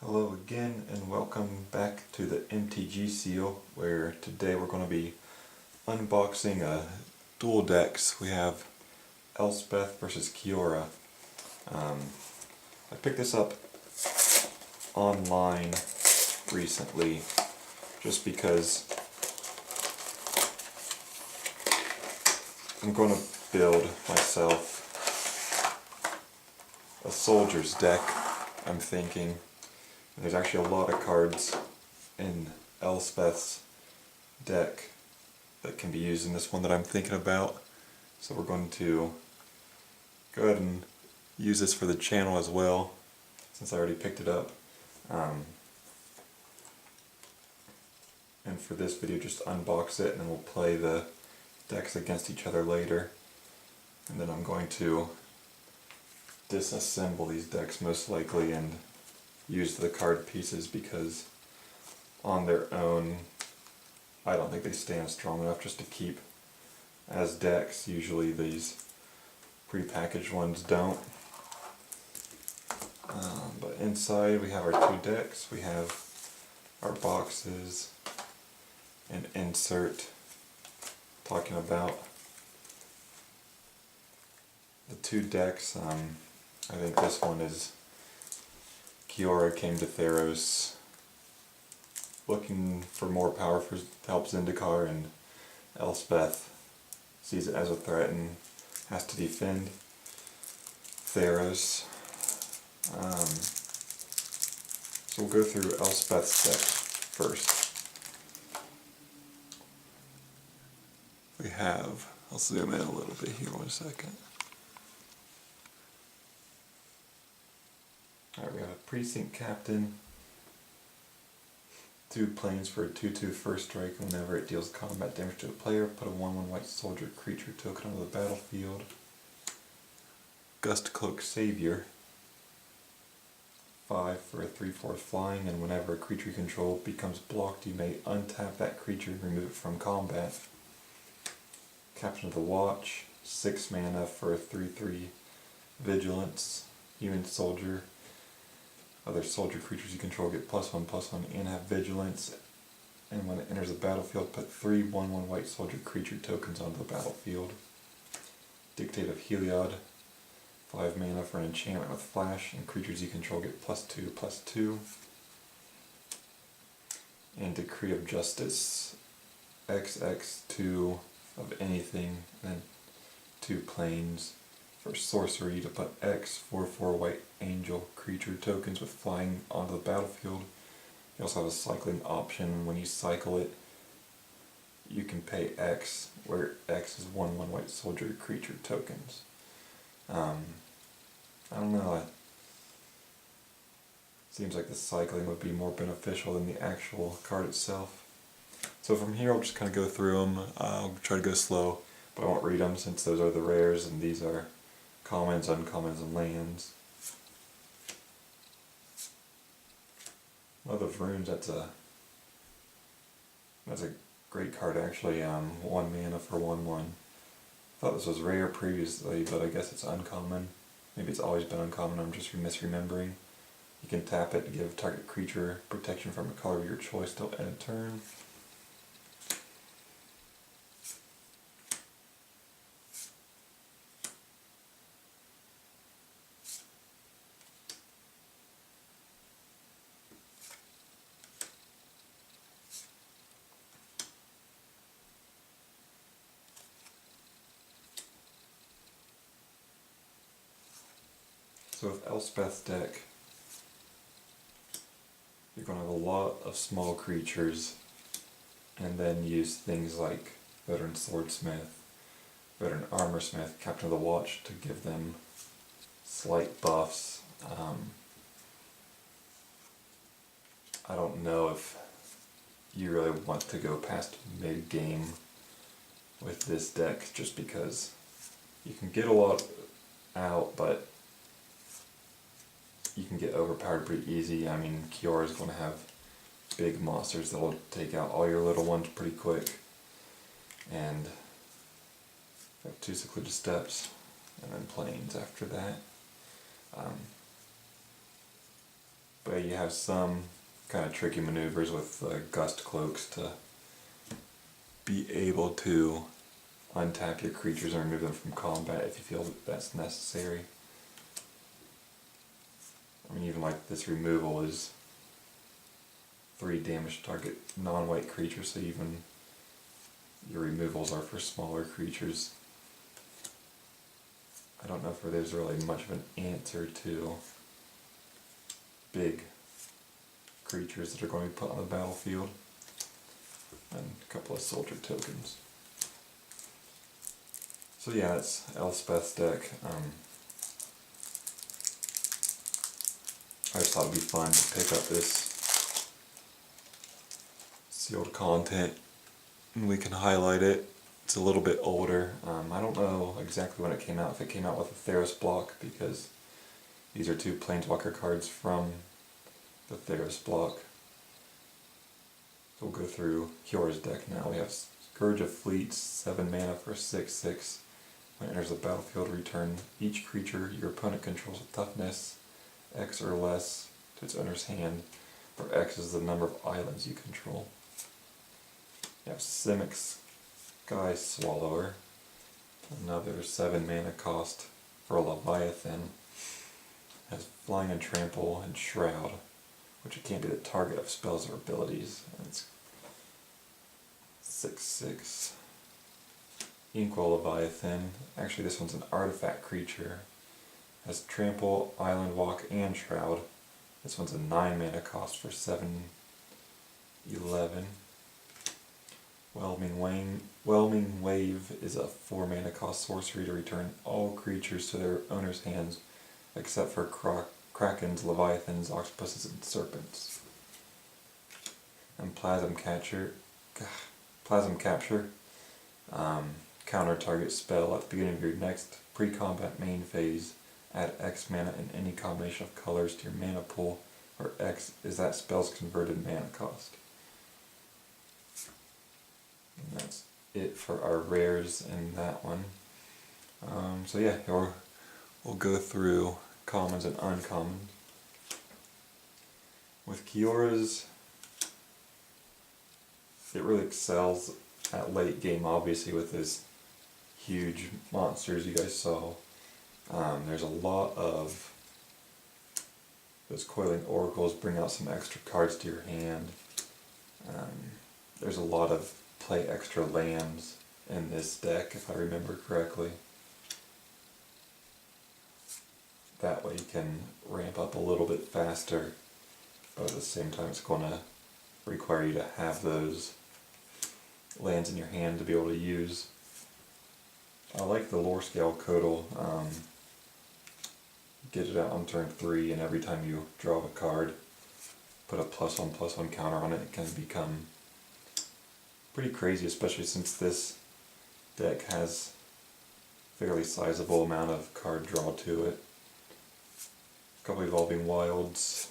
Hello again and welcome back to the MTG seal, where today we're going to be unboxing duel decks. We have Elspeth versus Kiora. I picked this up online recently just because I'm going to build myself a soldier's deck, I'm thinking. There's actually a lot of cards in Elspeth's deck that can be used in this one that I'm thinking about. So we're going to go ahead and use this for the channel as well, since I already picked it up. And for this video, just unbox it and then we'll play the decks against each other later. And then I'm going to disassemble these decks most likely and use the card pieces, because on their own I don't think they stand strong enough just to keep as decks. Usually these pre-packaged ones don't. But inside we have our two decks, we have our boxes, an insert talking about the two decks. I think this one is Kiora came to Theros looking for more power to help Zendikar, and Elspeth sees it as a threat and has to defend Theros. So we'll go through Elspeth's deck first. We have, I'll zoom in a little bit here 1 second. Alright, we have a Precinct Captain, 2 planes for a 2/2 first strike. Whenever it deals combat damage to a player, put a 1/1 white soldier creature token onto the battlefield. Gustcloak Savior, 5 for a 3/4 flying, and whenever a creature you control becomes blocked, you may untap that creature and remove it from combat. Captain of the Watch, 6 mana for a 3/3 vigilance, human soldier. Other soldier creatures you control get +1/+1 and have vigilance, and when it enters the battlefield, put 3 1/1 white soldier creature tokens onto the battlefield. Dictate of Heliod, 5 mana for an enchantment with flash, and creatures you control get +2/+2. And Decree of Justice, XX 2 of anything, and then 2 planes. For sorcery, to put X 4/4 white angel creature tokens with flying onto the battlefield. You also have a cycling option. When you cycle it, you can pay X, where X is 1/1 white soldier creature tokens. I don't know. It seems like the cycling would be more beneficial than the actual card itself. So from here I'll just kind of go through them. I'll try to go slow, but I won't read them since those are the rares and these are commons, uncommons, and lands. Love of Runes, that's a great card actually. 1 mana for 1/1. Thought this was rare previously, but I guess it's uncommon. Maybe it's always been uncommon, I'm just misremembering. You can tap it to give target creature protection from a color of your choice till end of turn. So with Elspeth's deck, you're going to have a lot of small creatures, and then use things like Veteran Swordsmith, Veteran Armorsmith, Captain of the Watch to give them slight buffs. I don't know if you really want to go past mid-game with this deck, just because you can get a lot out, but you can get overpowered pretty easy. I mean, Kiora is going to have big monsters that will take out all your little ones pretty quick. And have 2 Secluded Steps, and then planes after that. But you have some kind of tricky maneuvers with gust cloaks to be able to untap your creatures and remove them from combat if you feel that that's necessary. I mean, even like this removal is 3 damage to target non-white creatures, so even your removals are for smaller creatures. I don't know if there's really much of an answer to big creatures that are going to be put on the battlefield, and a couple of soldier tokens. So yeah, that's Elspeth's deck. I just thought it'd be fun to pick up this sealed content and we can highlight it. It's a little bit older. I don't know exactly when it came out, if it came out with a Theros block, because these are 2 Planeswalker cards from the Theros block. So we'll go through Kiora's deck now. We have Scourge of Fleets, 7 mana for 6/6. When it enters the battlefield, return each creature your opponent controls with toughness X or less to its owner's hand, where X is the number of islands you control. You have Simic Sky Swallower, another 7 mana cost for a Leviathan. It has Flying and Trample and Shroud, which it can't be the target of spells or abilities. And it's 6/6. Inkwell Leviathan. Actually, this one's an artifact creature. Has Trample, Island Walk, and Shroud. This one's a 9 mana cost for 7/11. Whelming Wave is a 4 mana cost sorcery to return all creatures to their owner's hands except for Krakens, Leviathans, Octopuses, and Serpents. And Plasm Capture. Counter target spell at the beginning of your next pre-combat main phase. Add X mana in any combination of colors to your mana pool, where X is that spell's converted mana cost. And that's it for our rares in that one. So yeah, we'll go through commons and uncommons. With Kiora's, it really excels at late game, obviously, with his huge monsters you guys saw. There's a lot of those Coiling Oracles bring out some extra cards to your hand. There's a lot of play extra lands in this deck, if I remember correctly. That way you can ramp up a little bit faster, but at the same time it's going to require you to have those lands in your hand to be able to use. I like the lore scale Codal. Get it out on turn 3, and every time you draw a card, put a +1/+1 counter on it. It can become pretty crazy, especially since this deck has a fairly sizable amount of card draw to it. A couple Evolving Wilds.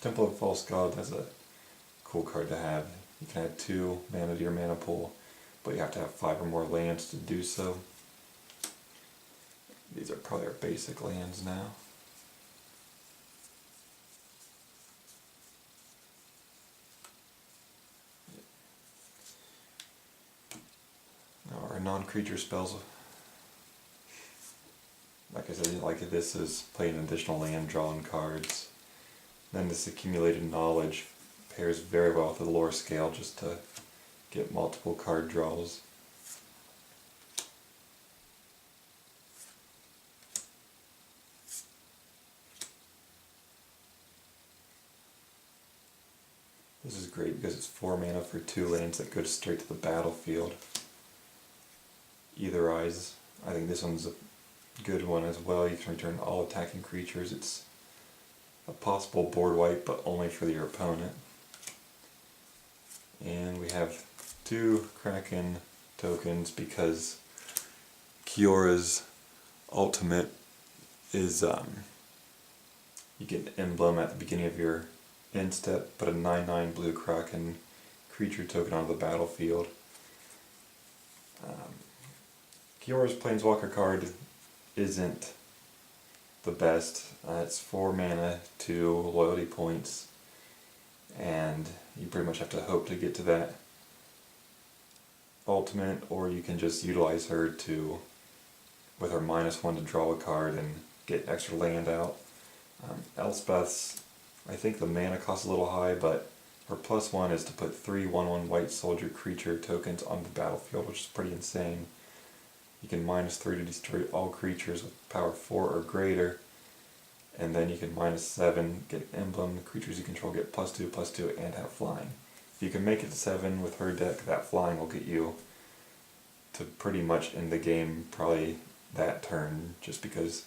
Temple of False God has a cool card to have. You can add 2 mana to your mana pool, but you have to have 5 or more lands to do so. These are probably our basic lands now. Now our non-creature spells, like I said, like this is playing additional land drawing cards. Then this accumulated knowledge pairs very well with the lore scale just to get multiple card draws. This is great because it's 4 mana for 2 lands that go straight to the battlefield. Either Eyes, I think this one's a good one as well. You can return all attacking creatures. It's a possible board wipe, but only for your opponent. And we have 2 Kraken tokens because Kiora's ultimate is you get an emblem at the beginning of your end step, put a 9/9 blue Kraken creature token onto the battlefield. Kiora's Planeswalker card isn't the best. It's 4 mana, 2 loyalty points, and you pretty much have to hope to get to that ultimate, or you can just utilize her to, with her -1 to draw a card and get extra land out. Elspeth's, I think the mana cost is a little high, but her +1 is to put 3 1/1 white soldier creature tokens on the battlefield, which is pretty insane. You can -3 to destroy all creatures with power 4 or greater, and then you can -7, get an emblem, creatures you control get +2/+2, and have flying. If you can make it to 7 with her deck, that flying will get you to pretty much end the game, probably that turn, just because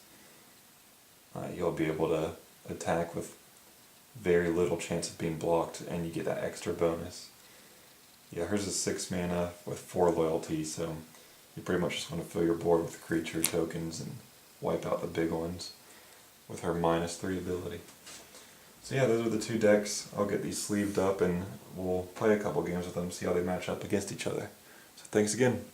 you'll be able to attack with very little chance of being blocked, and you get that extra bonus. Yeah, hers is 6 mana with 4 loyalty, so you pretty much just want to fill your board with creature tokens and wipe out the big ones with her -3 ability. So yeah, those are the 2 decks. I'll get these sleeved up and we'll play a couple games with them, see how they match up against each other. So thanks again.